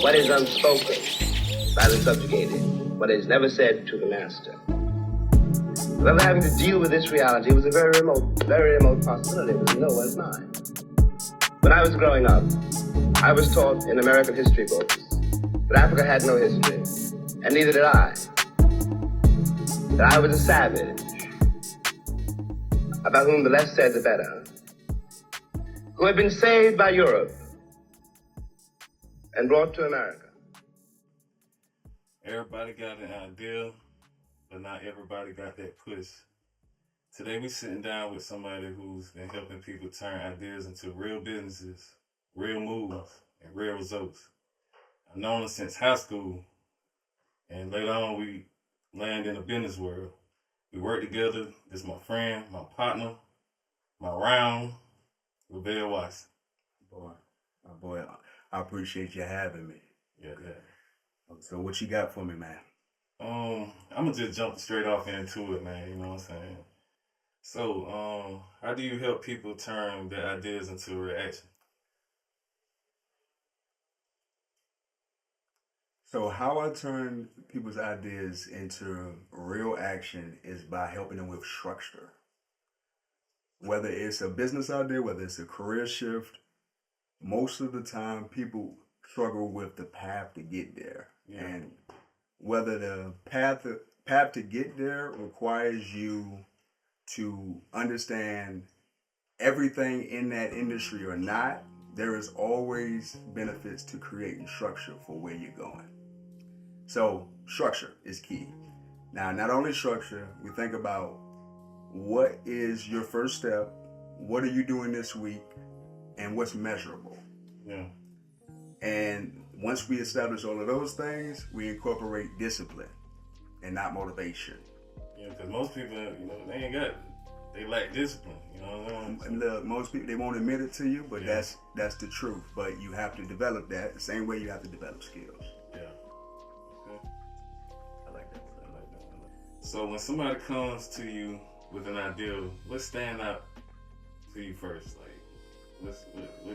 What is unspoken by the subjugated, what is never said to the master. Whoever having to deal with this reality was a very remote possibility. It was in no one's mind. When I was growing up, I was taught in American history books that Africa had no history, and neither did I. That I was a savage, about whom the less said the better, who had been saved by Europe and brought to America. Everybody got an idea, but not everybody got that push. Today we're sitting down with somebody who's been helping people turn ideas into real businesses, real moves, and real results. I've known her since high school, and later on we land in the business world. We work together. This is my friend, my partner, my round, Lavell. My boy, I appreciate you having me. Yeah. So what you got for me, man? I'm gonna just jump straight off into it, man. You know what I'm saying? So, how do you help people turn their ideas into real action? So how I turn people's ideas into real action is by helping them with structure. Whether it's a business idea, whether it's a career shift, most of the time people struggle with the path to get there. Yeah. And whether the path to get there requires you to understand everything in that industry or not, there is always benefits to creating structure for where you're going. So structure is key. Now, not only structure, we think about what is your first step, what are you doing this week, and what's measurable. Yeah. And once we establish all of those things, we incorporate discipline and not motivation. Yeah, because most people, they lack discipline. You know what I'm saying? Look, most people, they won't admit it to you, but Yeah. that's the truth. But you have to develop that the same way you have to develop skills. Yeah. Okay. I like that. So when somebody comes to you with an idea, what stand out to you first? Like,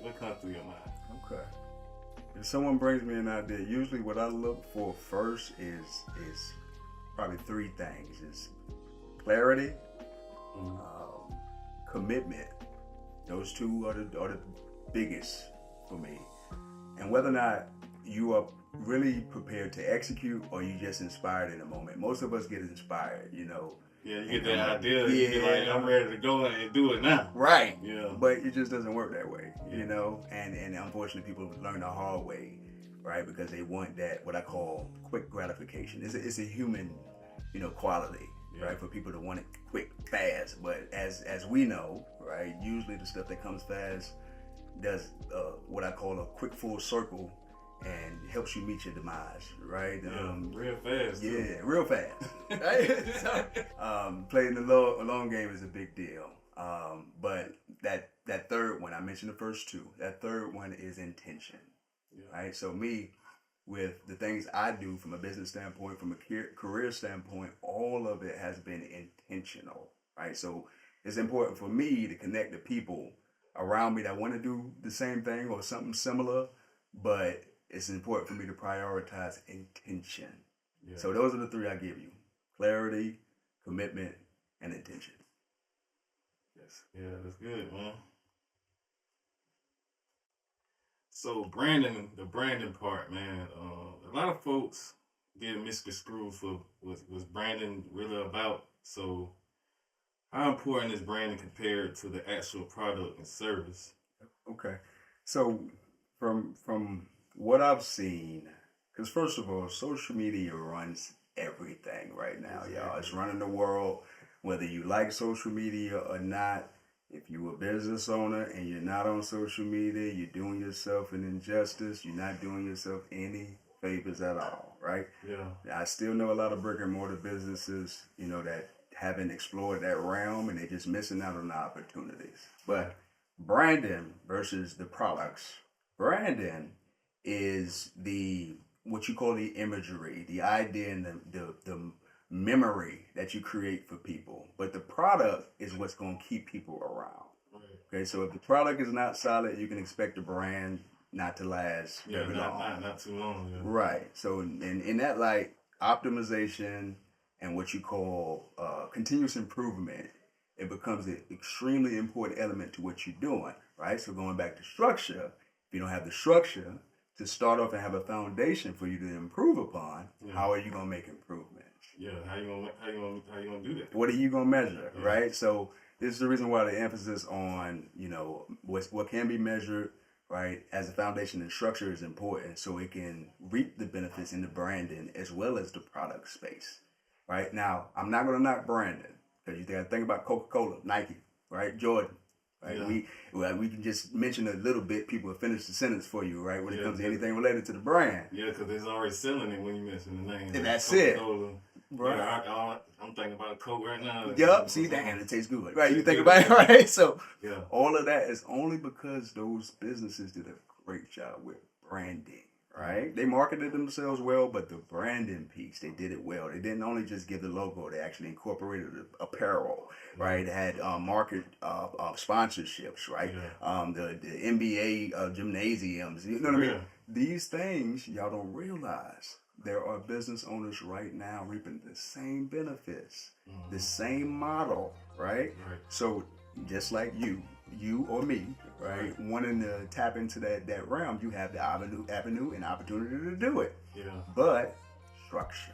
what comes through your mind? Okay. If someone brings me an idea, usually what I look for first is probably three things: is clarity, commitment. Those two are the biggest for me, and whether or not you are really prepared to execute or you just inspired in the moment. Most of us get inspired, Yeah, you get that idea, you be like, I'm ready to go and do it now. Right. Yeah. But it just doesn't work that way, and unfortunately people learn the hard way, right? Because they want that, what I call quick gratification. It's a human, quality, right? For people to want it quick, fast. But as we know, right, usually the stuff that comes fast does what I call a quick full circle and helps you meet your demise, right? Real fast. Yeah, too. Real fast. Right? Playing the long game is a big deal. But that third one, I mentioned the first two, that third one is intention, right? So me, with the things I do from a business standpoint, from a career standpoint, all of it has been intentional, right? So it's important for me to connect the people around me that want to do the same thing or something similar, but it's important for me to prioritize intention. Yeah. So those are the three I give you: clarity, commitment, and intention. Yes. Yeah, that's good, man. So the branding part, man. A lot of folks get misconstrued for what's branding really about. So how important is branding compared to the actual product and service? Okay. So from what I've seen, because first of all, social media runs everything right now, y'all. It's running the world, whether you like social media or not. If you're a business owner and you're not on social media, you're doing yourself an injustice. You're not doing yourself any favors at all, right? Yeah. I still know a lot of brick and mortar businesses, that haven't explored that realm and they're just missing out on the opportunities. But branding versus the products. Branding is what you call the imagery, the idea, and the memory that you create for people. But the product is what's going to keep people around. Right. Okay, so if the product is not solid, you can expect the brand not to last Yeah, very long. not too long. Yeah. Right. So in that light, optimization and what you call continuous improvement, it becomes an extremely important element to what you're doing. Right. So going back to structure, if you don't have the structure to start off and have a foundation for you to improve upon, how are you gonna make improvements? Yeah. How you gonna do that? What are you gonna measure? Yeah. Right. So this is the reason why the emphasis on what can be measured, right, as a foundation and structure is important, so it can reap the benefits in the branding as well as the product space. Right now, I'm not gonna knock branding because you gotta think about Coca-Cola, Nike, right, Jordan. Right, we can just mention a little bit. People will finish the sentence for you, right? When it comes to anything related to the brand. Yeah, because it's already selling it when you mention the name. And that's it. Right. Yeah, I'm thinking about a Coke right now. Yup. See, damn, it tastes good. Right, you think about it, right? So yeah, all of that is only because those businesses did a great job with branding. Right? They marketed themselves well, but the branding piece, they did it well. They didn't only just give the logo, they actually incorporated apparel, right? They had market sponsorships, right? Yeah. The NBA gymnasiums, you know what I mean? These things, y'all don't realize. There are business owners right now reaping the same benefits, the same model, right? So just like you or me, right, wanting to tap into that realm, you have the avenue and opportunity to do it. Yeah. But structure.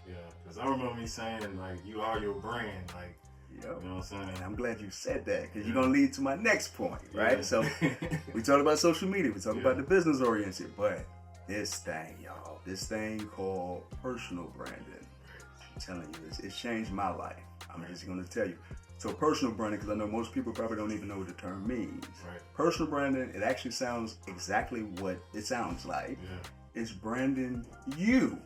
Yeah, because I remember me saying, like, you are your brand, like, yep. You know what I'm saying? And I'm glad you said that, because you're going to lead to my next point, right? Yeah. So we talked about social media, we talked about the business oriented, but this thing, y'all, this thing called personal branding, I'm telling you, it's changed my life. I'm just going to tell you. So personal branding, because I know most people probably don't even know what the term means. Right. Personal branding, it actually sounds exactly what it sounds like. Yeah. It's branding you.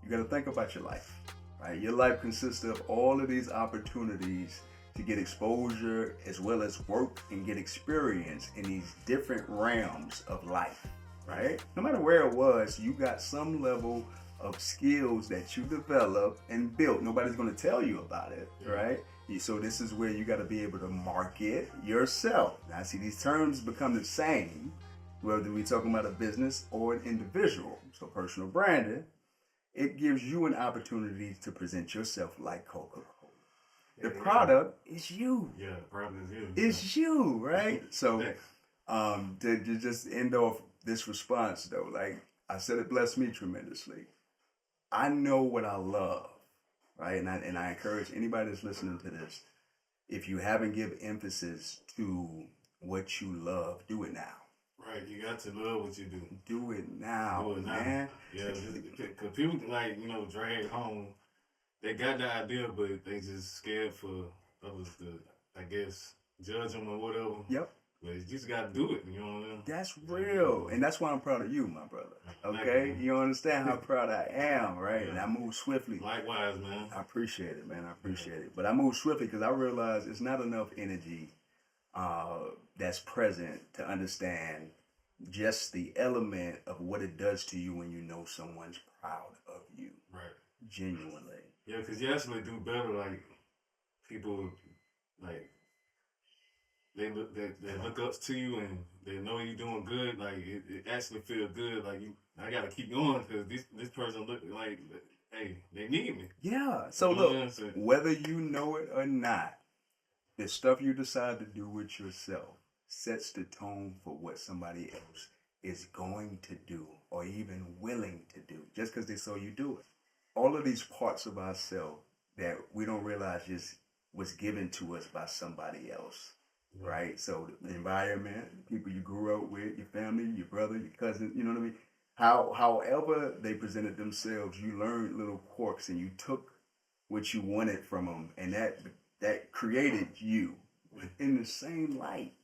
You got to think about your life, right? Your life consists of all of these opportunities to get exposure as well as work and get experience in these different realms of life, right? No matter where it was, you got some level of skills that you developed and built. Nobody's going to tell you about it, right? So this is where you got to be able to market yourself. Now, see, these terms become the same, whether we're talking about a business or an individual. So personal branding, it gives you an opportunity to present yourself like Coca-Cola. The product is you. Yeah, the product is you. It's you, right? So to just end off this response, though, like I said, it blessed me tremendously. I know what I love. Right, and I encourage anybody that's listening to this, if you haven't given emphasis to what you love, do it now. Right, you got to love what you do. Do it now, man. Yeah, because people drag home. They got the idea, but they just scared for others to, I guess, judge them or whatever. Yep. But you just got to do it, you know what I mean? That's real. And that's why I'm proud of you, my brother. Okay? You understand how proud I am, right? Yeah. And I move swiftly. Likewise, man. I appreciate it, man. I appreciate it. But I move swiftly because I realize it's not enough energy that's present to understand just the element of what it does to you when you know someone's proud of you. Right. Genuinely. Yeah, because you actually do better, like, people, like, They look up to you and they know you're doing good. Like it actually feels good. Like I gotta keep going because this person look like, hey, they need me. Yeah. So look, whether you know it or not, the stuff you decide to do with yourself sets the tone for what somebody else is going to do or even willing to do, just because they saw you do it. All of these parts of ourselves that we don't realize just was given to us by somebody else. Right? So the environment, the people you grew up with, your family, your brother, your cousin, you know what I mean? However they presented themselves, you learned little quirks and you took what you wanted from them, and that created you. In the same light,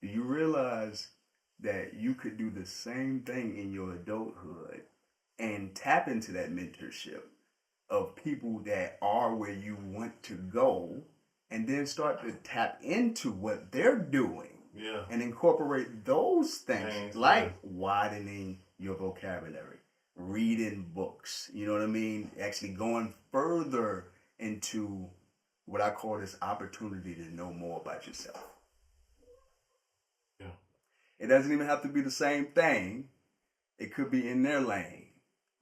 do you realize that you could do the same thing in your adulthood and tap into that mentorship of people that are where you want to go? And then start to tap into what they're doing and incorporate those things, like widening your vocabulary, reading books, you know what I mean? Actually going further into what I call this opportunity to know more about yourself. Yeah. It doesn't even have to be the same thing. It could be in their lane.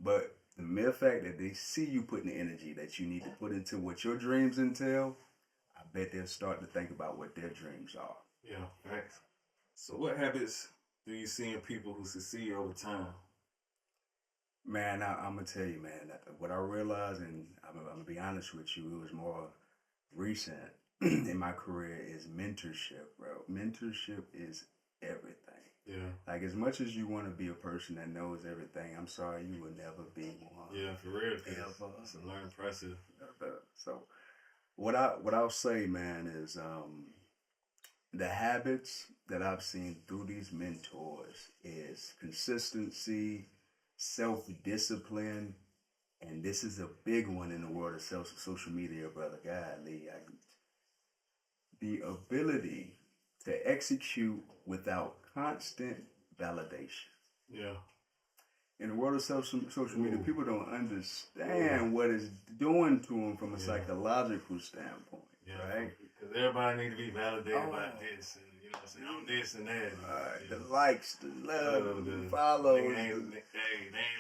But the mere fact that they see you putting the energy that you need to put into what your dreams entail, I bet they'll start to think about what their dreams are. Yeah, thanks. So what habits do you see in people who succeed over time? Man, I'm going to tell you, man, what I realized, and I'm going to be honest with you, it was more recent in my career, is mentorship, bro. Mentorship is everything. Yeah. Like, as much as you want to be a person that knows everything, I'm sorry, you will never be one. Yeah, for real. Ever. It's a learning process. So, what I'll say, man, is the habits that I've seen through these mentors is consistency, self-discipline, and this is a big one in the world of social media, brother. Golly, the ability to execute without constant validation. Yeah. In the world of social media, people don't understand what it's doing to them from a psychological standpoint, right? Because everybody need to be validated about this, and you know what I'm saying, I'm this and that. The likes, the love, the follows. They ain't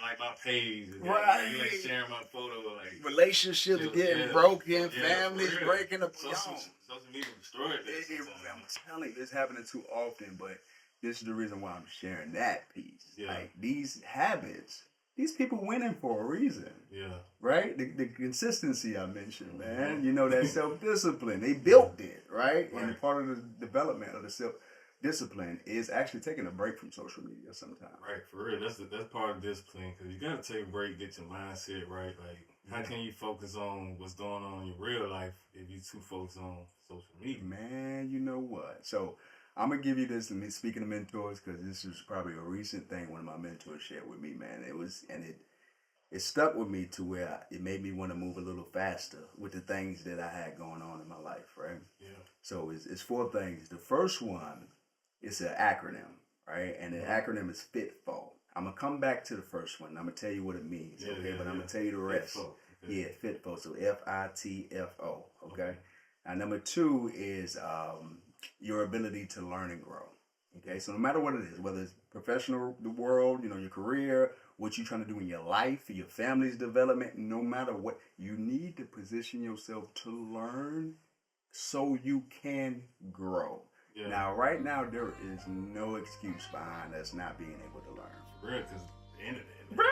like my page. Right. They ain't sharing my photo. Like, relationships getting broken, families for real. breaking apart. Social media destroyed this. I'm telling you, it's happening too often, but this is the reason why I'm sharing that piece. Yeah. Like, these habits, these people winning for a reason. Yeah. Right? The consistency I mentioned, man. You know, that self-discipline. They built it, right? And part of the development of the self-discipline is actually taking a break from social media sometimes. Right, for real. That's part of discipline, because you got to take a break, get your mindset right. Like, how can you focus on what's going on in your real life if you too focused on social media? Man, you know what? So, I'm going to give you this, and speaking of mentors, because this is probably a recent thing one of my mentors shared with me, man. It stuck with me to where it made me want to move a little faster with the things that I had going on in my life, right? Yeah. So it's 4 things. The first one is an acronym, right? And the acronym is FITFO. I'm going to come back to the first one. I'm going to tell you what it means, okay? But I'm going to tell you the rest. FITFO. Okay. Yeah, FITFO. So FITFO, okay? Now, number 2 is your ability to learn and grow. Okay, so no matter what it is, whether it's professional, the world, you know, your career, what you're trying to do in your life, your family's development, no matter what, you need to position yourself to learn so you can grow. Yeah. Now, right now, there is no excuse behind us not being able to learn. For real, because the internet. Bro,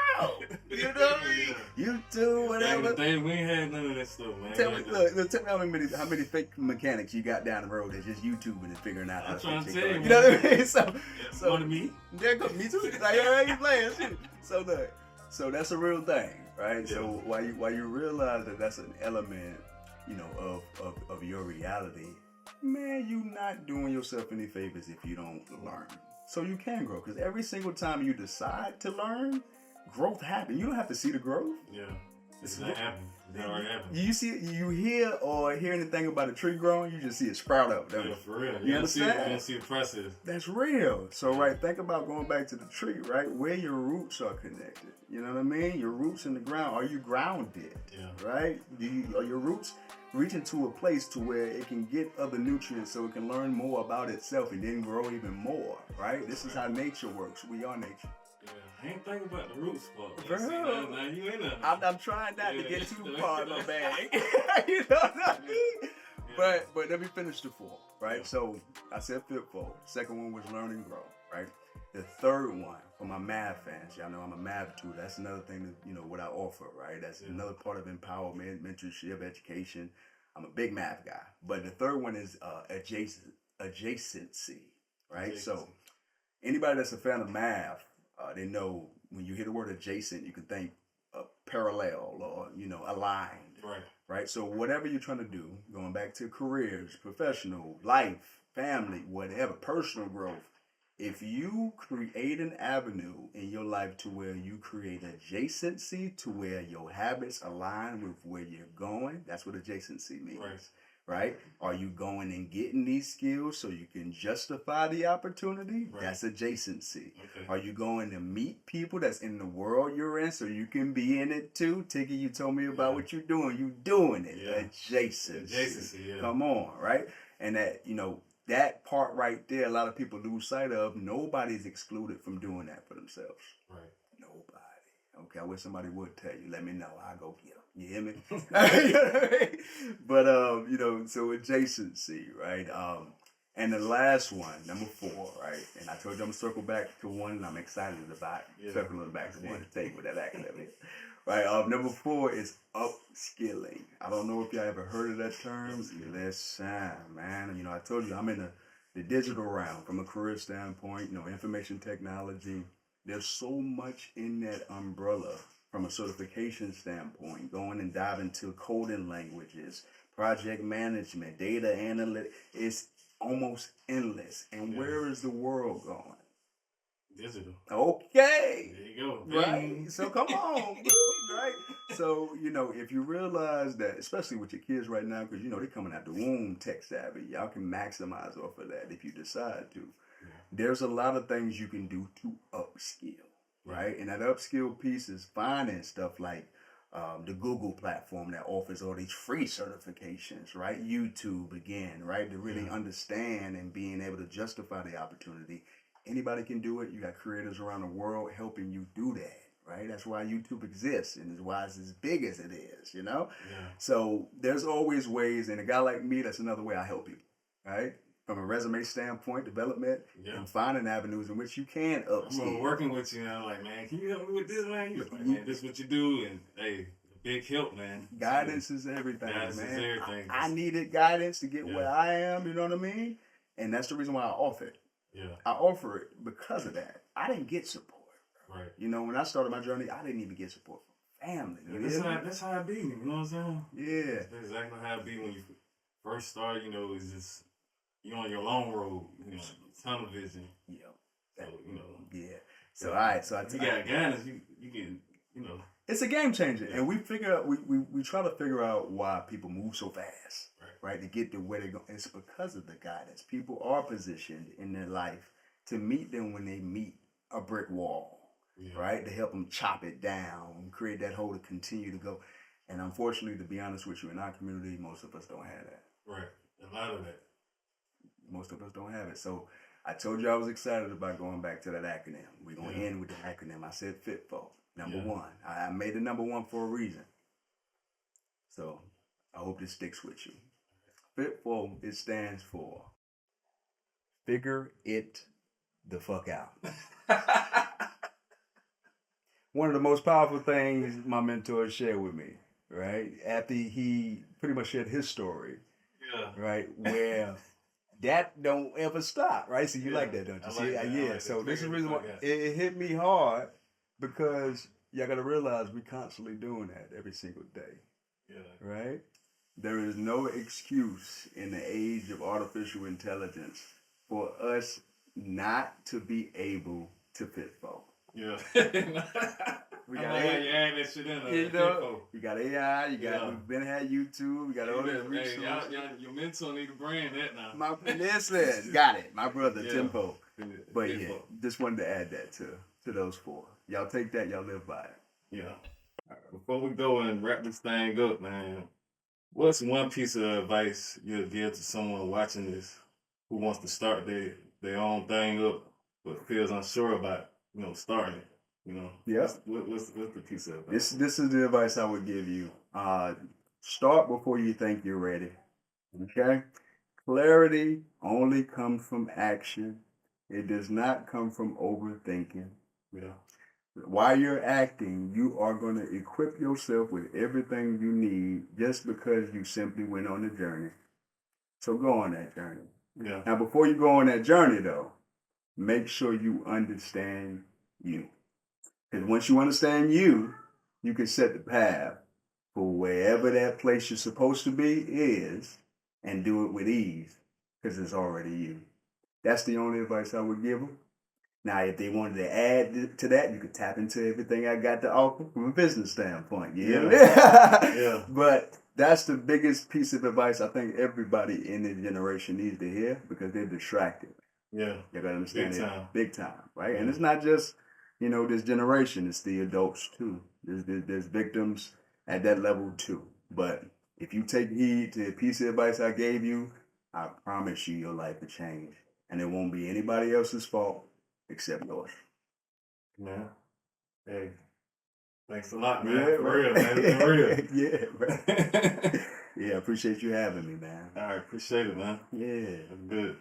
you know what I mean? YouTube, whatever. We ain't had none of that stuff, man. Tell me how many fake mechanics you got down the road that's just YouTubing and figuring out how to fix it. You know what I mean? So me? Yeah, me too. Like, I ain't playing shit. So look, so that's a real thing, right? Yeah. So while you realize that that's an element, you know, of your reality, man, you not doing yourself any favors if you don't learn. So you can grow, because every single time you decide to learn, growth happens. You don't have to see the growth. Yeah, it's not happening. It already happened. You see, you hear anything about a tree growing, you just see it sprout up. Yeah, for real. You understand? You don't see the process. That's real. So, right, think about going back to the tree, right? Where your roots are connected. You know what I mean? Your roots in the ground. Are you grounded? Yeah. Right? Are your roots reaching to a place to where it can get other nutrients so it can learn more about itself and then grow even more, right? This is how nature works. We are nature. Yeah, I ain't thinking about the roots part. Bro, you ain't I'm trying not to get too far in my bag. You know what I mean? Yeah. But let me finish the 4, right? Yeah. So I said FITFO. Second one was learn and grow, right? The third one, for my math fans, y'all know I'm a math tutor. That's another thing that, you know, what I offer, right? That's another part of empowerment, mentorship, education. I'm a big math guy. But the third one is adjacency, right? So anybody that's a fan of math, they know when you hear the word adjacent, you can think parallel or, you know, aligned. Right? So whatever you're trying to do, going back to careers, professional, life, family, whatever, personal growth, if you create an avenue in your life to where you create adjacency to where your habits align with where you're going, that's what adjacency means. Right? Are you going and getting these skills so you can justify the opportunity? Right. That's adjacency. Okay. Are you going to meet people that's in the world you're in so you can be in it too? Tiki, you told me about what you're doing. You doing it. Yeah. Adjacency. Adjacency, yeah. Come on, right? And that, you know, that part right there, a lot of people lose sight of. Nobody's excluded from doing that for themselves. Right. Nobody. Okay, I wish somebody would tell you. Let me know. I'll go get them. You hear me? But so adjacency, right? And the last one, number 4, right? And I told you I'm gonna circle back to one, and I'm excited about circling back to one to tell you what that acronym is. Right. Number 4 is upskilling. I don't know if y'all ever heard of that term. Listen, man. I told you I'm in the digital realm from a career standpoint. Information technology. There's so much in that umbrella from a certification standpoint. Going and diving into coding languages, project management, data analytics. It's almost endless. And where is the world going? Digital. Okay. There you go. Right. So come on, right? So, if you realize that, especially with your kids right now, because, they're coming out the womb tech savvy, y'all can maximize off of that if you decide to. Yeah. There's a lot of things you can do to upskill, right? And that upskill piece is finding stuff like the Google platform that offers all these free certifications, right? YouTube again, right? To really understand and being able to justify the opportunity. Anybody can do it. You got creators around the world helping you do that, right? That's why YouTube exists and is why it's as big as it is, Yeah. So there's always ways, and a guy like me, that's another way I help people, right? From a resume standpoint, development, and finding avenues in which you can upskill. I'm working with you now, like, man, can you help me with this, man? You're like, man, this is what you do, and hey, big help, man. Guidance is everything, guidance man. Is everything. I needed guidance to get where I am, you know what I mean? And that's the reason why I offer it. Yeah. I offer it because of that. I didn't get support. Right. When I started my journey, I didn't even get support from family. That's how it be, you know what I'm saying? Yeah. That's exactly how it be when you first start, it's just, you're on your long road, tunnel vision. Yeah. So, Yeah. So, all right. So, you got guidance, you can, It's a game changer. And we try to figure out why people move so fast, right? To get to where they're going. It's because of the guidance. People are positioned in their life to meet them when they meet a brick wall, right? To help them chop it down and create that hole to continue to go. And unfortunately, to be honest with you, in our community, most of us don't have that. Right. A lot of that. Most of us don't have it. So I told you I was excited about going back to that acronym. We're going to end with the acronym. I said FITFO. Number 1. I made the number 1 for a reason. So I hope this sticks with you. FITFO, it stands for Figure It the Fuck Out. One of the most powerful things my mentor shared with me, right? After he pretty much shared his story, right? Where that don't ever stop, right? So you like that, don't you? See, like so this is the reason why it hit me hard, because y'all got to realize we constantly doing that every single day. Yeah. Right? There is no excuse in the age of artificial intelligence for us not to be able to FITFO. Yeah. We got AI. You add that shit in there. You got AI. We've been had YouTube. We got all these resources. Your mentor need to brand that now. Listen, got it. My brother, Tempo. But just wanted to add that to those 4. Y'all take that. Y'all live by it. Yeah. All right, before we go and wrap this thing up, man, what's one piece of advice you'll give to someone watching this who wants to start their own thing up but feels unsure about, starting it? What's the piece of advice? This is the advice I would give you. Start before you think you're ready. Okay? Clarity only comes from action. It does not come from overthinking. Yeah. While you're acting, you are going to equip yourself with everything you need just because you simply went on the journey. So go on that journey. Yeah. Now, before you go on that journey, though, make sure you understand you. Because once you understand you can set the path for wherever that place you're supposed to be is, and do it with ease, because it's already you. That's the only advice I would give them. Now, if they wanted to add to that, you could tap into everything I got to offer from a business standpoint. Yeah. But that's the biggest piece of advice I think everybody in this generation needs to hear, because they're distracted. Yeah. You gotta understand Big it. time. Big time, right? Yeah. And it's not just, this generation, it's the adults too. There's victims at that level too. But if you take heed to the piece of advice I gave you, I promise you your life will change. And it won't be anybody else's fault except yours. Man. Hey. Thanks a lot, man. Yeah, For real, man. It's been real. Yeah, man. Yeah, appreciate you having me, man. All right, appreciate it, man. Yeah. That's good.